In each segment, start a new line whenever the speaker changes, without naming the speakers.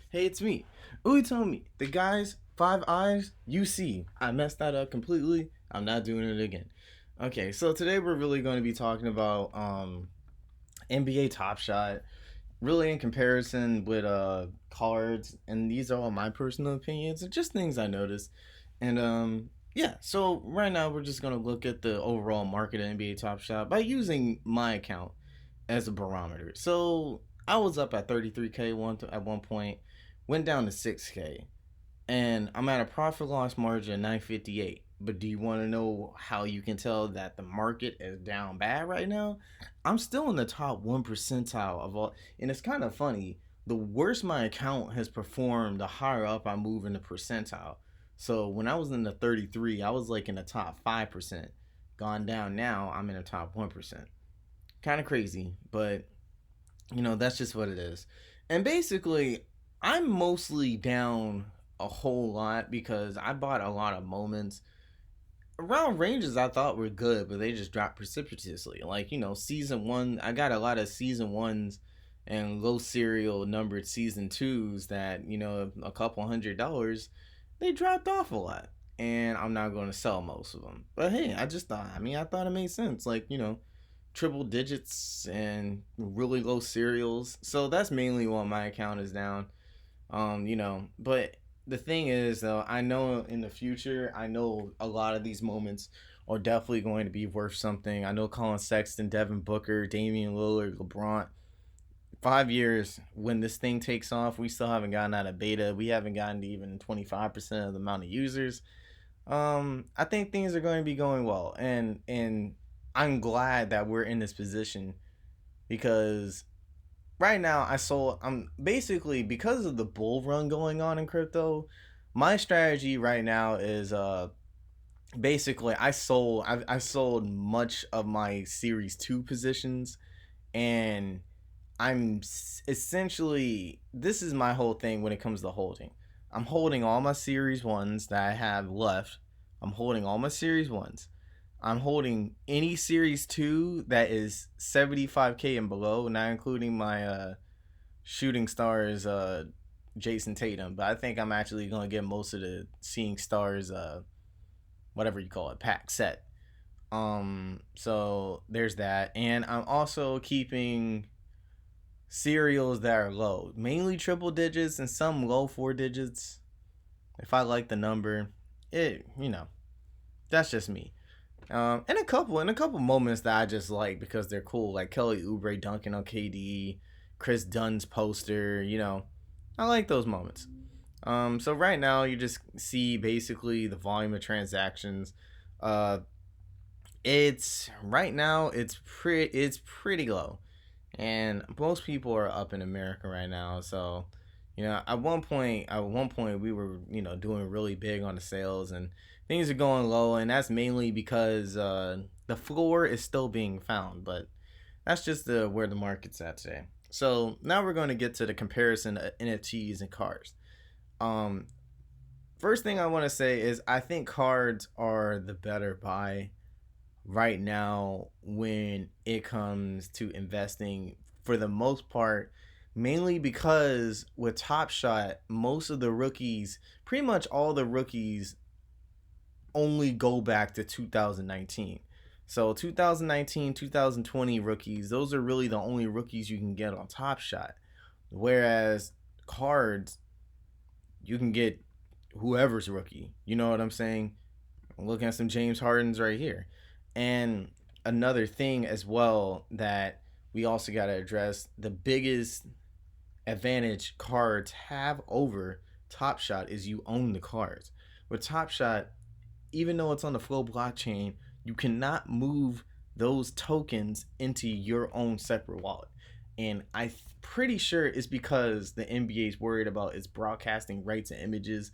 Hey, it's me. Told me the guys, five eyes, you see. I messed that up completely. I'm not doing it again. Okay, so today we're really going to be talking about NBA Top Shot, really in comparison with cards, and these are all my personal opinions and just things I noticed. And yeah, so right now we're just gonna look at the overall market of NBA Top Shot by using my account as a barometer. So I was up at 33K at one point, went down to 6K, and I'm at a profit loss margin of 958. But do you want to know how you can tell that the market is down bad right now? I'm still in the top 1 percentile of all, and it's kind of funny. The worse my account has performed, the higher up I move in the percentile. So when I was in the 33, I was like in the top 5%. Gone down now, I'm in the top 1%. Kind of crazy, but that's just what it is. And basically, I'm mostly down a whole lot because I bought a lot of moments around ranges I thought were good, but they just dropped precipitously. Like, season one, I got a lot of season ones and low serial numbered season twos that, a couple $100, they dropped off a lot. And I'm not going to sell most of them. But hey, I thought it made sense. Like, triple digits and really low serials. So that's mainly why my account is down. But the thing is though, I know in the future, I know a lot of these moments are definitely going to be worth something. I know Colin Sexton, Devin Booker, Damian Lillard, LeBron. 5 years when this thing takes off, we still haven't gotten out of beta. We haven't gotten to even 25% of the amount of users. I think things are going to be going well, and I'm glad that we're in this position because right now I'm basically, because of the bull run going on in crypto. My strategy right now is basically I sold much of my series 2 positions, and essentially, this is my whole thing when it comes to holding. I'm holding all my series 1s that I have left. I'm holding all my series 1s. I'm holding any series 2 that is 75K and below, not including my shooting stars Jason Tatum, but I think I'm actually going to get most of the seeing stars whatever you call it pack set. So there's that, and I'm also keeping serials that are low, mainly triple digits and some low 4 digits. If I like the number, that's just me. And a couple moments that I just like because they're cool, like Kelly Oubre dunking on KD, Chris Dunn's poster. I like those moments. So right now you just see basically the volume of transactions. Uh, it's right now it's pretty low, and most people are up in America right now. So, at one point we were doing really big on the sales, and things are going low, and that's mainly because the floor is still being found. But that's just where the market's at today. So now we're going to get to the comparison of NFTs and cards. Um, First thing I want to say is I think cards are the better buy right now when it comes to investing, for the most part, mainly because with Top Shot, most of the rookies, pretty much all the rookies, only go back to 2019. So 2019, 2020 rookies, those are really the only rookies you can get on Top Shot. Whereas cards, you can get whoever's rookie. You know what I'm saying? I'm looking at some James Hardens right here. And another thing as well that we also got to address, the biggest advantage cards have over Top Shot is you own the cards. With Top Shot, even though it's on the Flow blockchain, you cannot move those tokens into your own separate wallet. And I'm pretty sure it's because the NBA is worried about its broadcasting rights and images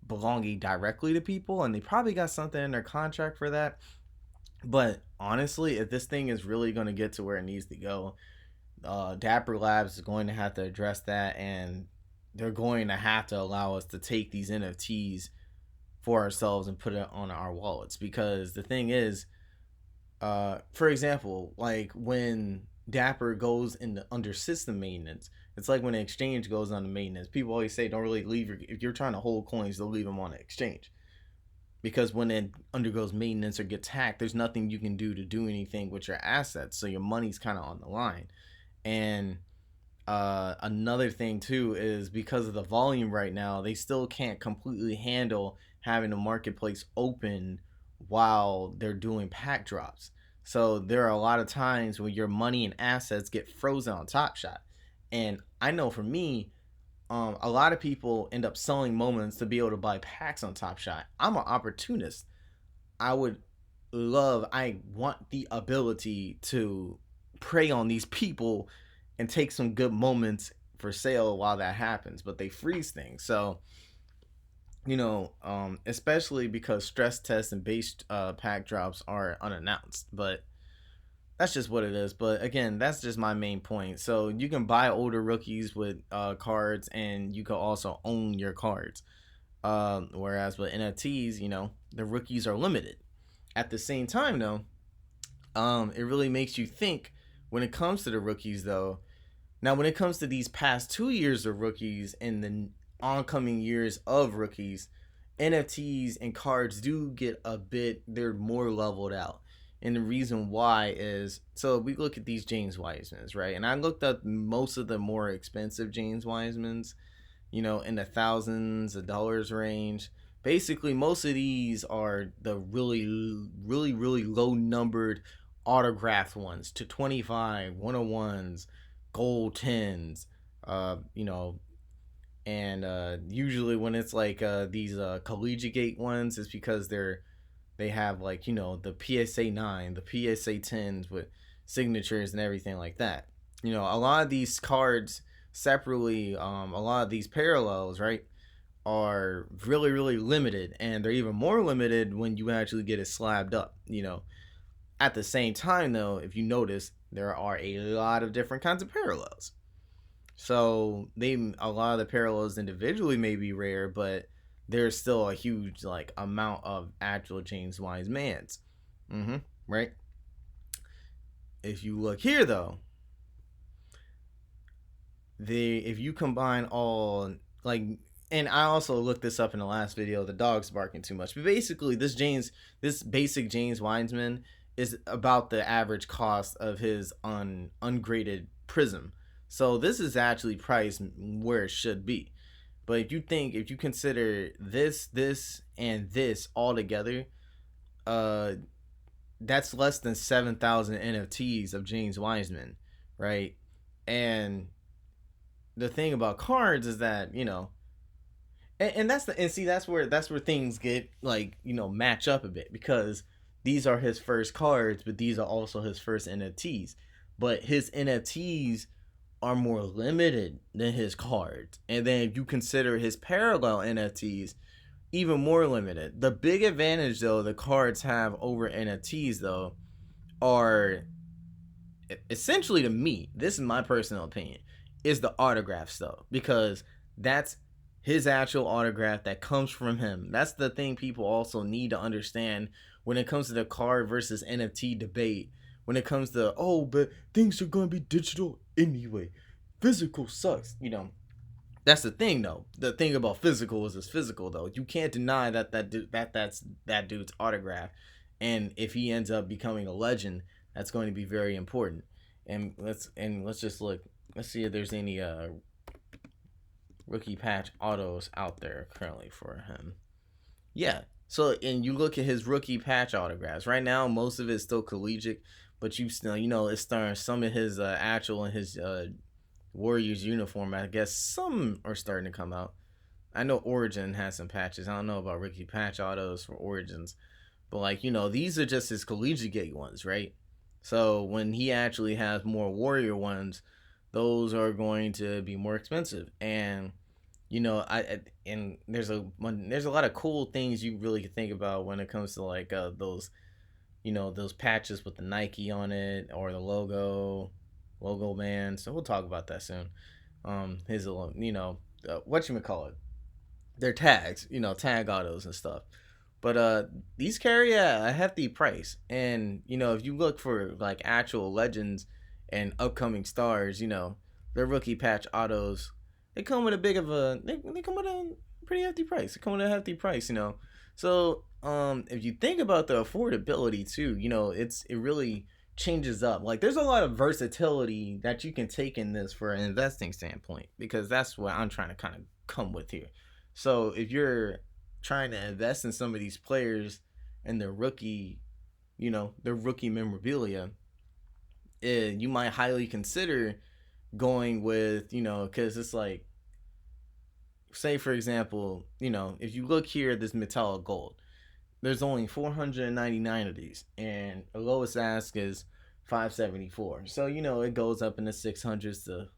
belonging directly to people, and they probably got something in their contract for that. But honestly, if this thing is really going to get to where it needs to go, Dapper Labs is going to have to address that, and they're going to have to allow us to take these NFTs for ourselves and put it on our wallets. Because the thing is, for example, like when Dapper goes into under system maintenance, It's like when an exchange goes on the maintenance. People always say don't really leave if you're trying to hold coins, don't leave them on the exchange, because when it undergoes maintenance or gets hacked, there's nothing you can do anything with your assets. So your money's kind of on the line. And another thing too is because of the volume right now, they still can't completely handle having the marketplace open while they're doing pack drops. So there are a lot of times when your money and assets get frozen on Top Shot. And I know for me, a lot of people end up selling moments to be able to buy packs on Top Shot. I'm an opportunist. I would I want the ability to prey on these people and take some good moments for sale while that happens, but they freeze things. So, especially because stress tests and base pack drops are unannounced, but that's just what it is. But again, that's just my main point. So you can buy older rookies with cards, and you can also own your cards. Whereas with NFTs, the rookies are limited. At the same time, though, it really makes you think when it comes to the rookies, though. Now, when it comes to these past 2 years of rookies and the oncoming years of rookies, NFTs and cards do get they're more leveled out. And the reason why is, so we look at these James Wisemans, right? And I looked up most of the more expensive James Wisemans, in the thousands of dollars range. Basically, most of these are the really, really, really low numbered autographed ones to 25, 101s, gold 10s, and usually when it's like these collegiate ones, it's because they have like the PSA 9, the PSA 10s with signatures and everything like that. A lot of these cards separately, a lot of these parallels, right, are really, really limited, and they're even more limited when you actually get it slabbed up. At the same time, though, if you notice, there are a lot of different kinds of parallels. So a lot of the parallels individually may be rare, but there's still a huge amount of actual James Wisemans. Right? If you look here, though, if you combine all and I also looked this up in the last video, the dog's barking too much, but basically this basic James Wiseman is about the average cost of his ungraded prism. So this is actually priced where it should be. But if you consider this, and this all together, that's less than 7,000 NFTs of James Wiseman, right? And the thing about cards is that, and that's where things get match up a bit, because these are his first cards, but these are also his first NFTs. But his NFTs are more limited than his cards. And then if you consider his parallel NFTs, even more limited. The big advantage, though, the cards have over NFTs, though, are essentially, to me, this is my personal opinion, is the autographs, though, because that's his actual autograph that comes from him. That's the thing people also need to understand when it comes to the card versus NFT debate. When it comes to, but things are going to be digital anyway. Physical sucks. That's the thing, though. The thing about physical is it's physical, though. You can't deny that's that dude's autograph. And if he ends up becoming a legend, that's going to be very important. And let's just look. Let's see if there's any rookie patch autos out there currently for him. Yeah. So, and you look at his rookie patch autographs. Right now, most of it is still collegiate, but you still, it's starting, some of his actual and his Warriors uniform, I guess some are starting to come out. I know Origin has some patches. I don't know about rookie patch autos for Origins, but these are just his collegiate ones, right? So when he actually has more Warrior ones, those are going to be more expensive. And there's a lot of cool things you really can think about when it comes to those those patches with the Nike on it, or the logo band. So we'll talk about that soon. His whatchamacallit, they're tags, tag autos and stuff. But these carry a hefty price. And if you look for actual legends and upcoming stars, their rookie patch autos, they come with a big of a they come with a pretty hefty price. They come with a hefty price, you know. So if you think about the affordability too, you know, it really changes up. Like there's a lot of versatility that you can take in this for an investing standpoint, because that's what I'm trying to kind of come with here. So if you're trying to invest in some of these players and their rookie, you know, their rookie memorabilia, you might highly consider going with, you know, because it's like, say for example, you know, if you look here at this metallic gold, there's only 499 of these, and the lowest ask is 574. So you know it goes up in the 600s to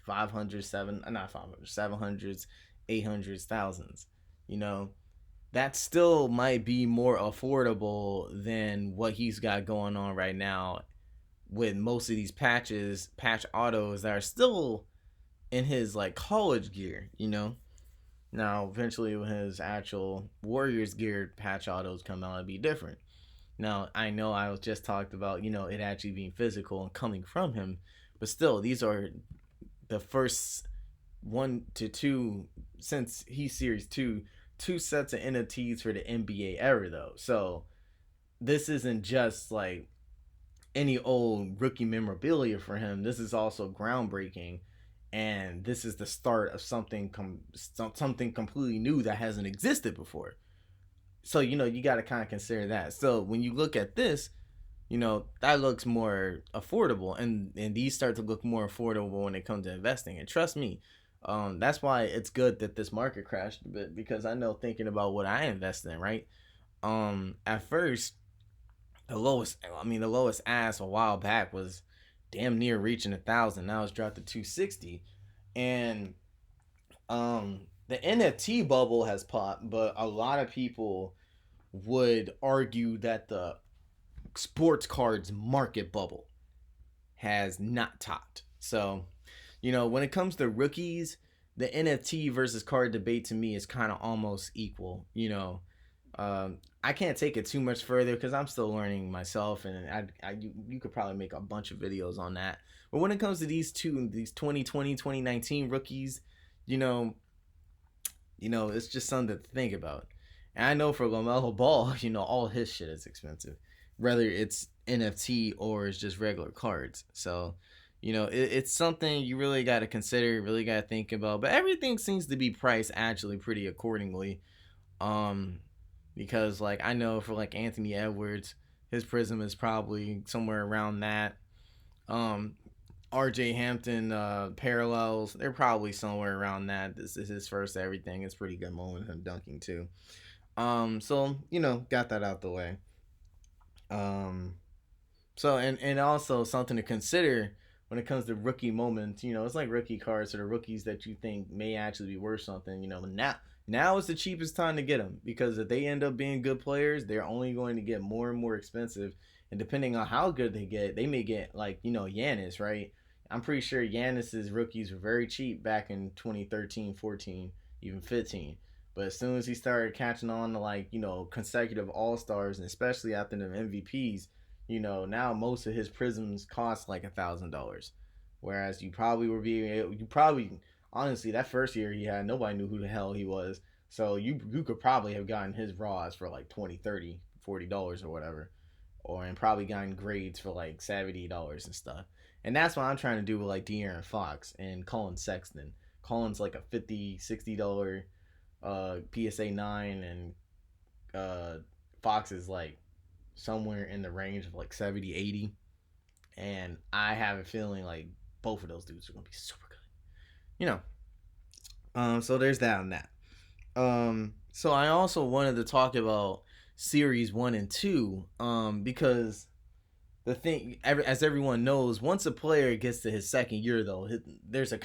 500, not 500, 700s, 800s, thousands. You know, that still might be more affordable than what he's got going on right now with most of these patch autos that are still in his like college gear, you know. Now, eventually, when his actual Warriors geared patch autos come out, it'd be different. Now, I know I was just talked about, you know, it actually being physical and coming from him, but still, these are the first 1 to 2 since he's Series 2, two sets of NFTs for the NBA era, though. So, this isn't just like any old rookie memorabilia for him. This is also groundbreaking, and this is the start of something completely new that hasn't existed before. So you know you got to kind of consider that. So when you look at this, you know that looks more affordable, and these start to look more affordable when it comes to investing. And trust me, that's why it's good that this market crashed a bit, because I know, thinking about what I invest in, right? At first, the lowest ask a while back was damn near reaching 1,000. Now it's dropped to 260, and the NFT bubble has popped, but a lot of people would argue that the sports cards market bubble has not topped. So, you know, when it comes to rookies, the NFT versus card debate to me is kind of almost equal. You know, I can't take it too much further because I'm still learning myself, and you could probably make a bunch of videos on that. But when it comes to these 2020, 2019 rookies, you know, it's just something to think about. And I know for LaMelo Ball, you know, all his shit is expensive, whether it's NFT or it's just regular cards. So, you know, it's something you really got to consider, really got to think about. But everything seems to be priced actually pretty accordingly. Um, because like I know for like Anthony Edwards, his Prism is probably somewhere around that. Um, RJ Hampton parallels, they're probably somewhere around that. This is his first everything. It's pretty good moment him dunking too. So you know, got that out the way. Um, so and also something to consider when it comes to rookie moments. You know, it's like rookie cards or the rookies that you think may actually be worth something. You know, now is the cheapest time to get them, because if they end up being good players, they're only going to get more and more expensive. And depending on how good they get, they may get like, you know, Giannis, right? I'm pretty sure Giannis's rookies were very cheap back in 2013, 14, even 15. But as soon as he started catching on to like, you know, consecutive All Stars, and especially after the MVPs, you know, now most of his prisms cost like $1,000. Whereas you probably honestly, that first year he had, nobody knew who the hell he was. So you could probably have gotten his raws for like 20, 30, $40 or whatever, and probably gotten grades for like $70 and stuff. And that's what I'm trying to do with like De'Aaron Fox and Colin Sexton. Colin's like a $50, $60 PSA 9, and Fox is like somewhere in the range of like 70, 80. And I have a feeling like both of those dudes are gonna be super good. You know. So there's that on that. So I also wanted to talk about series 1 and 2. Because the thing, as everyone knows, once a player gets to his second year, though, there's a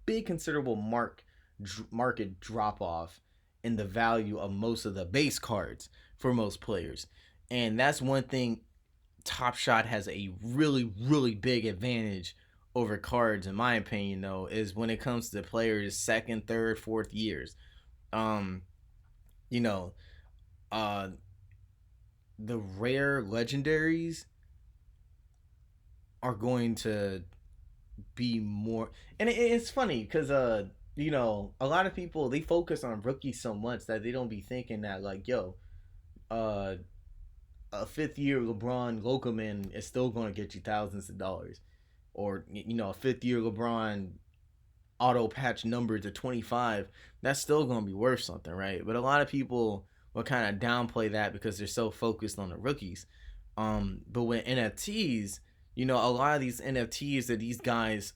big considerable market drop off in the value of most of the base cards for most players, and that's one thing. Top Shot has a really, really big advantage over cards, in my opinion, though, is when it comes to players' second, third, fourth years. Um, you know, uh, the rare legendaries are going to be more. And it's funny because you know, a lot of people they focus on rookies so much that they don't be thinking that like, yo, uh a fifth year LeBron Locoman is still going to get you thousands of dollars, or you know, a fifth year LeBron auto patch number to 25, that's still going to be worth something, right? But a lot of people will kind of downplay that because they're so focused on the rookies. But with NFTs, you know, a lot of these NFTs that these guys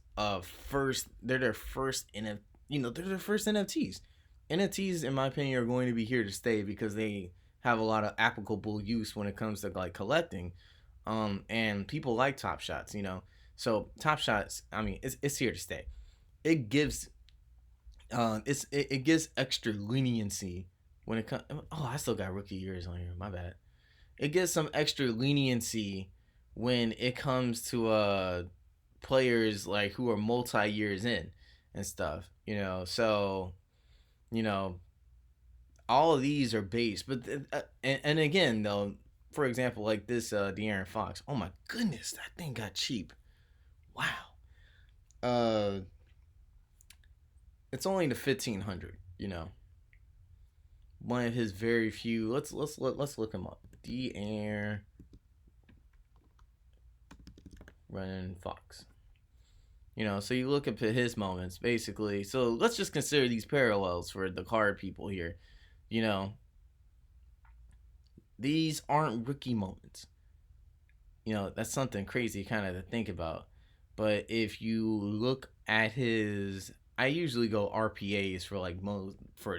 first, they're their first NFT, you know, they're their first NFTs. NFTs, in my opinion, are going to be here to stay because they have a lot of applicable use when it comes to like collecting. And people like Top Shots, you know. So Top Shots, I mean, it's here to stay. It gives it gives extra leniency when it comes. Oh, I still got rookie years on here. My bad. It gives some extra leniency when it comes to players like who are multi years in and stuff. You know, so you know all of these are based, but and again though, for example, like this De'Aaron Fox. Oh my goodness, that thing got cheap. Wow. Uh, it's only the 1500. You know, one of his very few. Let's look him up. De'Aaron running Fox. You know, so you look at his moments basically. So let's just consider these parallels for the card people here. You know, these aren't rookie moments. You know, that's something crazy kind of to think about. But if you look at his, I usually go RPAs for like most for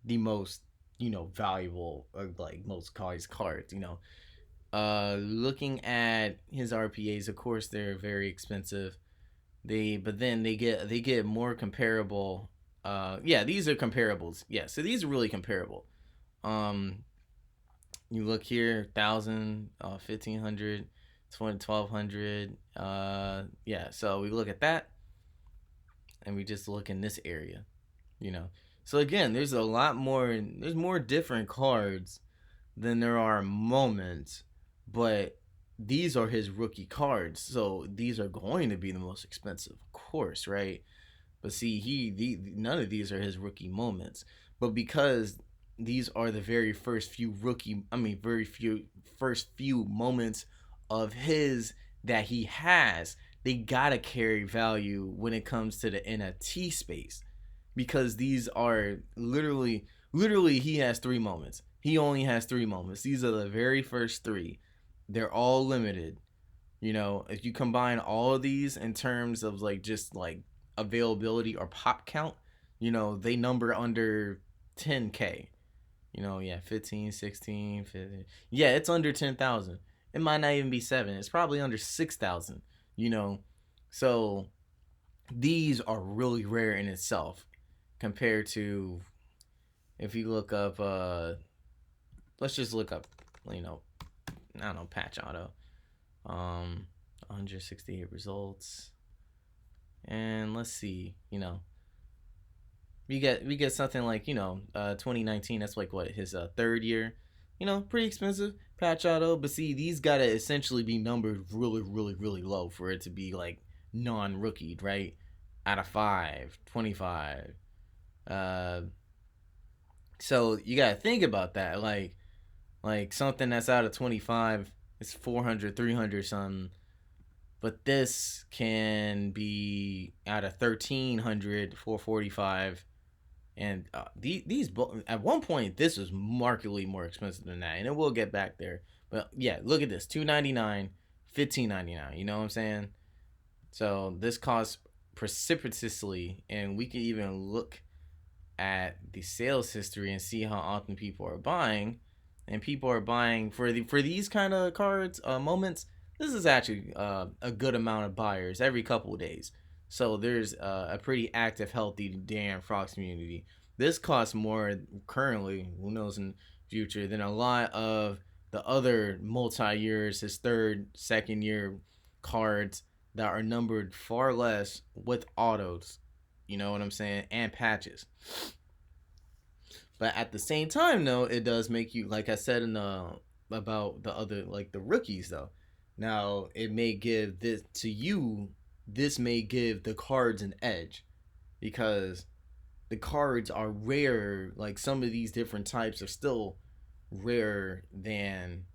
the most, you know, valuable or like most cards. You know, looking at his RPAs, of course they're very expensive. But then they get more comparable. Yeah, these are comparables. Yeah, so these are really comparable. Um, you look here, 1,000, 1,500, 1,200. Yeah, so we look at that, and we just look in this area, you know. So again, there's a lot more. There's more different cards than there are moments, but these are his rookie cards, so these are going to be the most expensive, of course, right? But see, none of these are his rookie moments, but because these are the very first few very few first few moments of his that he has, they gotta carry value when it comes to the NFT space because these are literally he has 3 moments. He only has 3 moments. These are the very first three. They're all limited. You know, if you combine all of these in terms of like just like availability or pop count, you know, they number under 10K. You know, yeah, 15, 16, 15. Yeah, it's under 10,000. It might not even be 7. It's probably under 6,000, you know. So these are really rare in itself compared to if you look up let's just look up, you know, I don't know, patch auto. 168 results. And let's see, you know, we get something like, you know, 2019, that's like what his third year, you know, pretty expensive patch auto. But see, these gotta essentially be numbered really low for it to be like non-rookied, right? Out of 5, 25. So you gotta think about that, like something that's out of 25 is 400, 300 something, but this can be out of 1,300, 445. And these at one point this was markedly more expensive than that, and it will get back there. But yeah, look at this, 299, 1,599. You know what I'm saying? So this costs precipitously, and we can even look at the sales history and see how often people are buying. And people are buying for these kind of cards, moments. This is actually a good amount of buyers every couple of days. So there's a pretty active, healthy De'Aaron Fox community. This costs more currently, who knows in future, than a lot of the other multi-years, his third, second year cards that are numbered far less with autos. You know what I'm saying? And patches. But at the same time, though, it does make you, like I said in the about the other, like the rookies, though. Now it may give this to you this may give the cards an edge because the cards are rare. Like some of these different types are still rarer than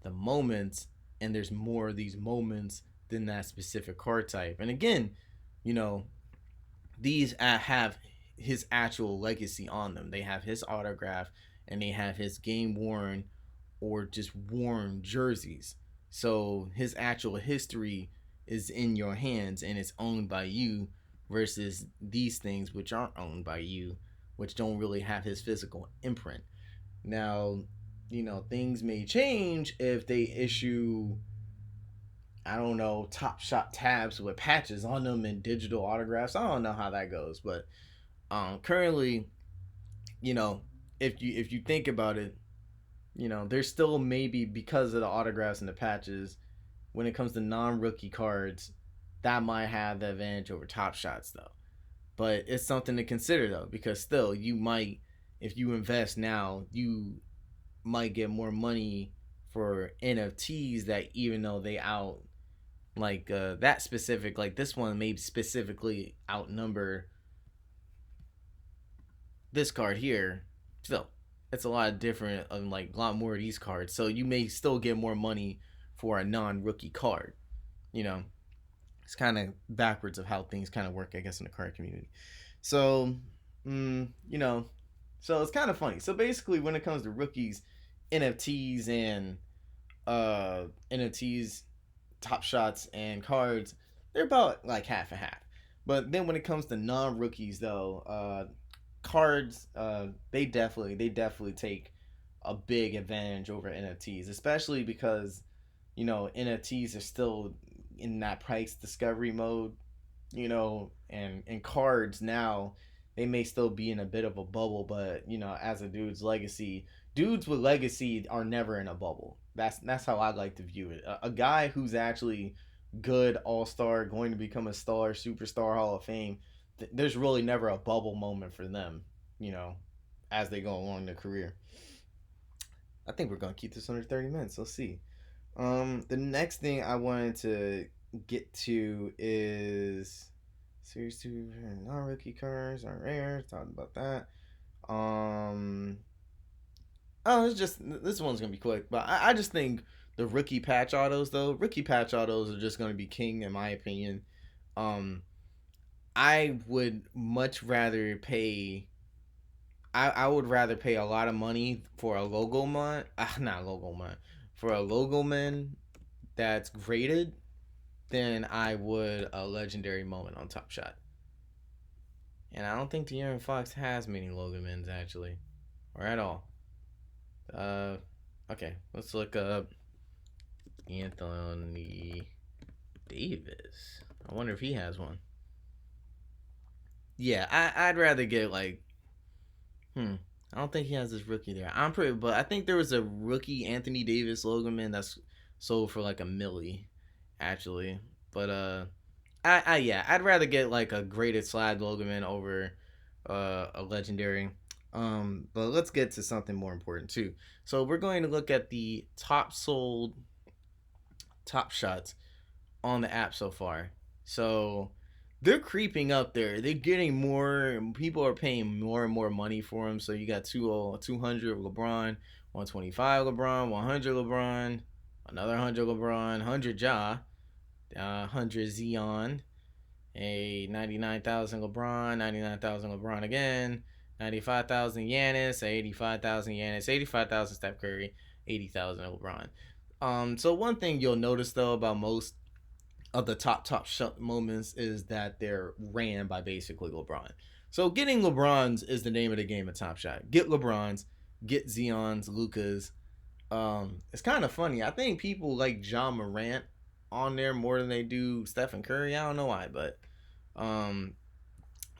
the moments, and there's more of these moments than that specific card type. And again, you know, these have his actual legacy on them. They have his autograph and they have his game worn or just worn jerseys. So his actual history is in your hands and it's owned by you versus these things which aren't owned by you, which don't really have his physical imprint. Now, things may change if they issue, I don't know, Top Shot tabs with patches on them and digital autographs. I don't know how that goes, but currently, you know, if you think about it, there's still maybe because of the autographs and the patches, when it comes to non-rookie cards, that might have the advantage over Top Shots though. But it's something to consider though, because still you might, if you invest now, you might get more money for NFTs that even though they out like that specific, like this one may specifically outnumber this card here. Still, it's a lot different, like a lot more of these cards. So you may still get more money for a non-rookie card. It's kind of backwards of how things kind of work, I guess, in the card community. So, so it's kind of funny. So basically, when it comes to rookies, NFTs and NFTs, Top Shots, and cards, they're about like half and half. But then when it comes to non-rookies, though, cards, they definitely take a big advantage over NFTs, especially because NFTs are still in that price discovery mode, and cards now, they may still be in a bit of a bubble, but as a dudes with legacy are never in a bubble. That's how I like to view it. A guy who's actually good, all-star, going to become a star, superstar, Hall of Fame, there's really never a bubble moment for them, as they go along their career. I think we're gonna keep this under 30 minutes. Let's see. The next thing I wanted to get to is Series 2 non-rookie cards are rare. Talking about that. It's just, this one's gonna be quick, but I just think the rookie patch autos are just gonna be king in my opinion. I would much rather pay. I would rather pay a lot of money for a logo man, not logo man, for a logo man that's graded than I would a legendary moment on Top Shot. And I don't think De'Aaron Fox has many logo mans actually, or at all. Okay, let's look up Anthony Davis. I wonder if he has one. Yeah, I'd rather get like, I don't think he has this rookie there. But I think there was a rookie Anthony Davis logo man that's sold for like $1 million, actually. But I'd rather get like a graded slab logo man over a legendary. But let's get to something more important too. So we're going to look at the top sold Top Shots on the app so far. So they're creeping up there. They're getting more. People are paying more and more money for them. So you got 200 LeBron, 125 LeBron, 100 LeBron, another 100 LeBron, 100 Ja, 100 Zion, a 99,000 LeBron, 99,000 LeBron again, 95,000 Giannis, 85,000 Giannis, 85,000 Steph Curry, 80,000 LeBron. So one thing you'll notice though about most of the top shot moments is that they're ran by basically LeBron. So getting LeBron's is the name of the game at Top Shot. Get LeBron's, get Zion's, Luka's. It's kind of funny. I think people like John Morant on there more than they do Stephen Curry. I don't know why, but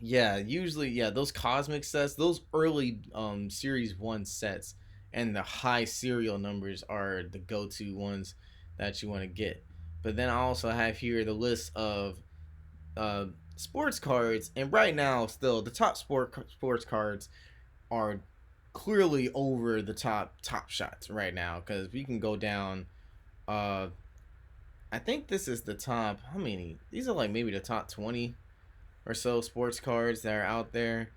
usually those cosmic sets, those early series 1 sets and the high serial numbers are the go-to ones that you want to get. But then I also have here the list of sports cards, and right now still the top sports cards are clearly over the top shots right now, because we can go down. I I think this is the top. How many? These are like maybe the top 20 or so sports cards that are out there,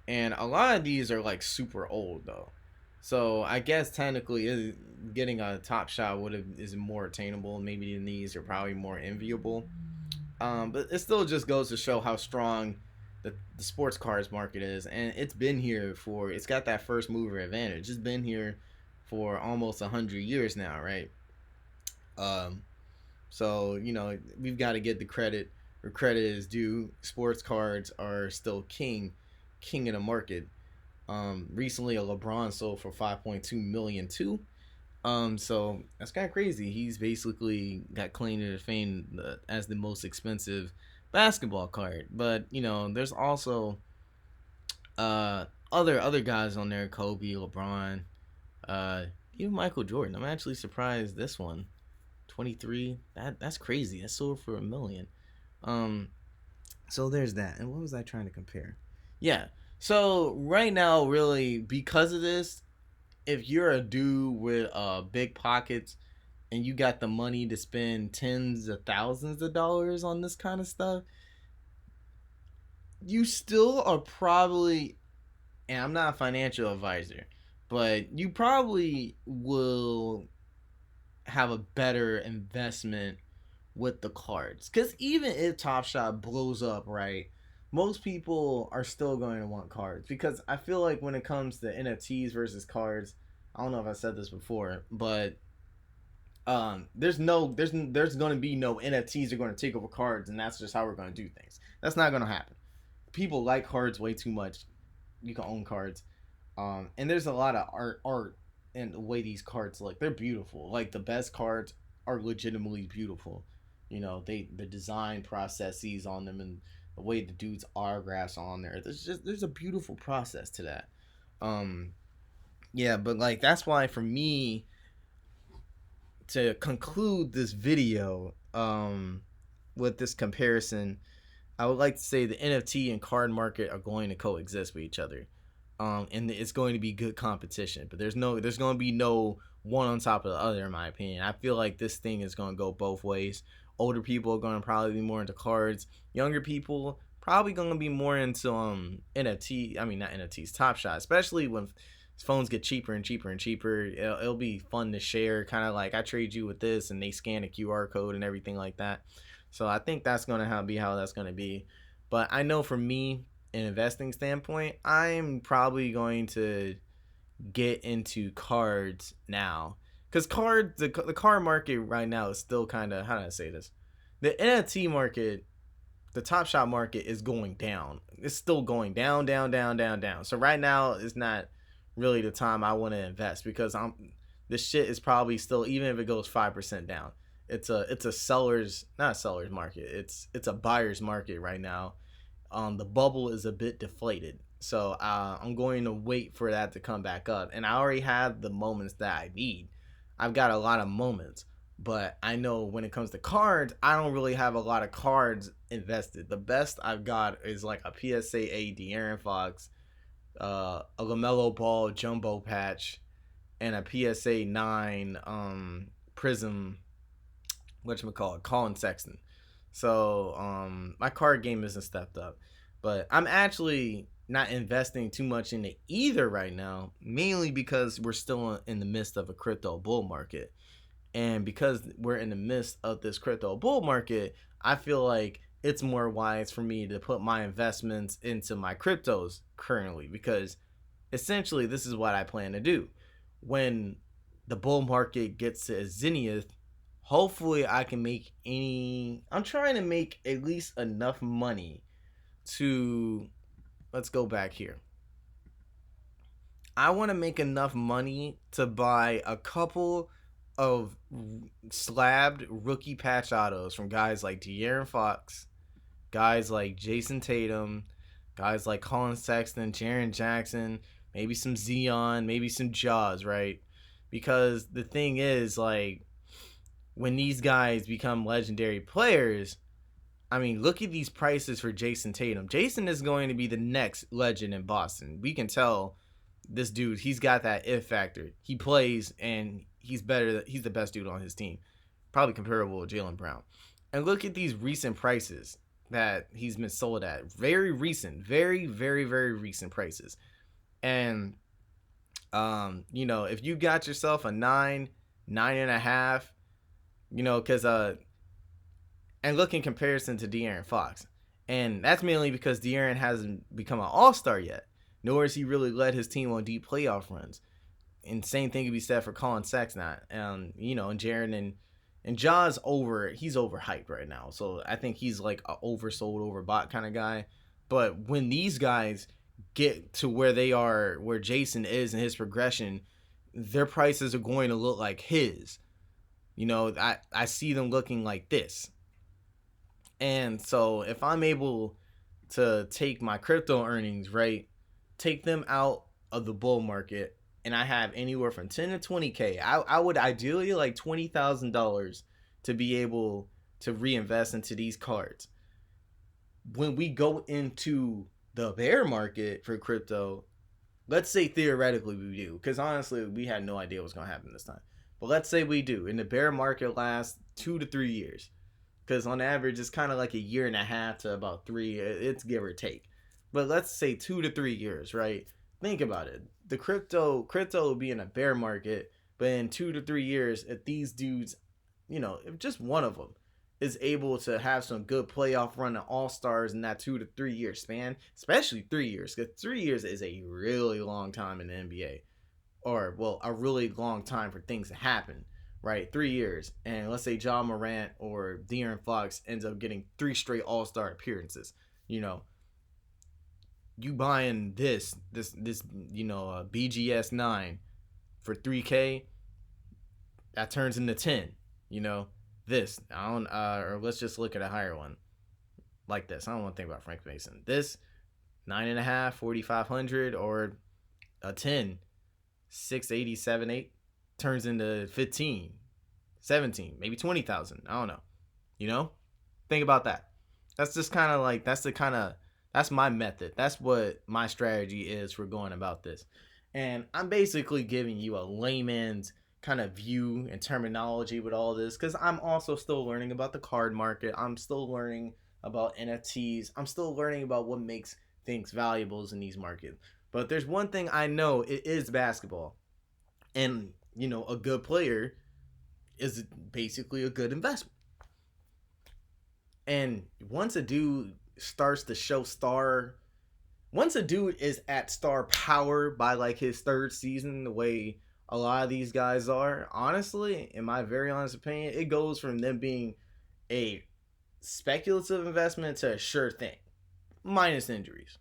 and a lot of these are like super old though. So I guess technically, getting a top shot is more attainable. Maybe than these are probably more enviable. But it still just goes to show how strong the sports cards market is, and it's been here for. It's got that first mover advantage. It's been here for almost 100 years now, right? Um, so we've got to get the credit where credit is due. Sports cards are still king in the market. Recently a LeBron sold for 5.2 million too. So that's kind of crazy. He's basically got claimed to fame as the most expensive basketball card. But there's also other guys on there: Kobe, LeBron, even Michael Jordan. I'm actually surprised this one, 23. That's crazy. That sold for $1 million. So there's that. And what was I trying to compare? Yeah. So right now, really, because of this, if you're a dude with big pockets and you got the money to spend tens of thousands of dollars on this kind of stuff, you still are probably, and I'm not a financial advisor, but you probably will have a better investment with the cards. Because even if Top Shot blows up, right, most people are still going to want cards. Because I feel like when it comes to NFTs versus cards, I don't know if I said this before, but there's going to be no NFTs are going to take over cards, and that's just how we're going to do things. That's not going to happen. People like cards way too much. You can own cards, and there's a lot of art and the way these cards look. They're beautiful. Like the best cards are legitimately beautiful. The design processes on them and the way the dude's autographs on there. There's a beautiful process to that. Yeah, but like that's why for me to conclude this video with this comparison, I would like to say the NFT and card market are going to coexist with each other. And it's going to be good competition, but there's going to be no one on top of the other, in my opinion. I feel like this thing is going to go both ways. Older people are going to probably be more into cards. Younger people probably going to be more into NFT. I mean, not NFTs, Top Shot, especially when phones get cheaper and cheaper and cheaper. It'll be fun to share, kind of like I trade you with this, and they scan a QR code and everything like that. So I think that's going to be how that's going to be. But I know for me, an investing standpoint, I'm probably going to get into cards now, because the card market right now is still kind of, how do I say this, the NFT market, the Top Shot market is going down. It's still going down. So right now is not really the time I want to invest, because this shit is probably still, even if it goes 5% down, it's a seller's, not a seller's market, it's a buyer's market right now. The bubble is a bit deflated, so I'm going to wait for that to come back up. And I already have the moments that I need. I've got a lot of moments, but I know when it comes to cards, I don't really have a lot of cards invested. The best I've got is like a PSA 8 De'Aaron Fox, a LaMelo Ball jumbo patch, and a PSA 9 Prism, whatchamacallit, Colin Sexton. So my card game isn't stepped up, but I'm actually not investing too much into either right now, mainly because we're still in the midst of a crypto bull market. And because we're in the midst of this crypto bull market, I feel like it's more wise for me to put my investments into my cryptos currently, because essentially this is what I plan to do. When the bull market gets to a zenith, hopefully I can I'm trying to make at least enough money to, let's go back here. I want to make enough money to buy a couple of slabbed rookie patch autos from guys like De'Aaron Fox, guys like Jason Tatum, guys like Colin Sexton, Jaren Jackson, maybe some Zion, maybe some Jaws, right? Because the thing is, like, when these guys become legendary players, I mean, look at these prices for Jason Tatum. Jason is going to be the next legend in Boston. We can tell this dude, he's got that it factor. He plays and he's the best dude on his team. probably comparable with Jaylen Brown. And look at these recent prices that he's been sold at. Very recent, very, very, very recent prices. And if you got yourself a 9.5, because and look in comparison to De'Aaron Fox. And that's mainly because De'Aaron hasn't become an all-star yet, nor has he really led his team on deep playoff runs. And same thing could be said for Colin Sexton. And Jaren and Ja's he's overhyped right now. So I think he's like an oversold, overbought kind of guy. But when these guys get to where they are, where Jason is in his progression, their prices are going to look like his. I see them looking like this. And so if I'm able to take my crypto earnings, right, take them out of the bull market, and I have anywhere from 10 to 20K, I would ideally like $20,000 to be able to reinvest into these cards. When we go into the bear market for crypto, let's say theoretically we do, because honestly we had no idea what's going to happen this time. But let's say we do, and the bear market lasts 2 to 3 years. Because on average, it's kind of like a year and a half to about 3. It's give or take. But let's say 2 to 3 years, right? Think about it. The crypto will be in a bear market. But in 2 to 3 years, if these dudes, if just one of them is able to have some good playoff run and all-stars in that 2 to 3 year span, especially 3 years. Because 3 years is a really long time in the NBA. Or, well, a really long time for things to happen. Right, 3 years, and let's say Ja Morant or De'Aaron Fox ends up getting 3 straight All-Star appearances. You buying this BGS 9 for 3K, that turns into 10. This or let's just look at a higher one like this. I don't want to think about Frank Mason. This 9.5, 4,500, or a 10, 680, 8 turns into 15, 17, maybe 20,000. I don't know. Think about that. That's just kind of like, that's my method. That's what my strategy is for going about this. And I'm basically giving you a layman's kind of view and terminology with all this, because I'm also still learning about the card market. I'm still learning about NFTs. I'm still learning about what makes things valuable in these markets. But there's one thing I know, it is basketball. And a good player is basically a good investment. And once a dude starts to show once a dude is at star power by like his 3rd season, the way a lot of these guys are, honestly, in my very honest opinion, it goes from them being a speculative investment to a sure thing, minus injuries.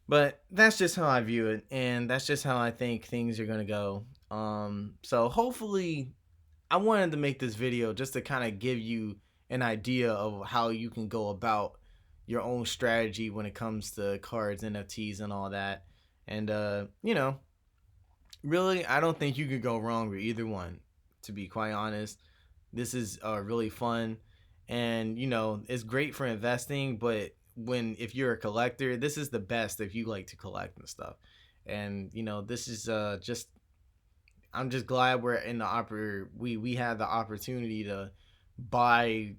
But that's just how I view it, and that's just how I think things are going to go. So hopefully, I wanted to make this video just to kind of give you an idea of how you can go about your own strategy when it comes to cards, NFTs, and all that. And, really, I don't think you could go wrong with either one, to be quite honest. This is really fun, and, it's great for investing, but if you're a collector, this is the best if you like to collect and stuff. And, this is I'm just glad we're in we had the opportunity to buy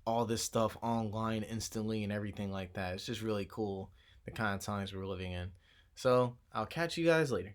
all this stuff online instantly and everything like that. It's just really cool, the kind of times we're living in. So I'll catch you guys later.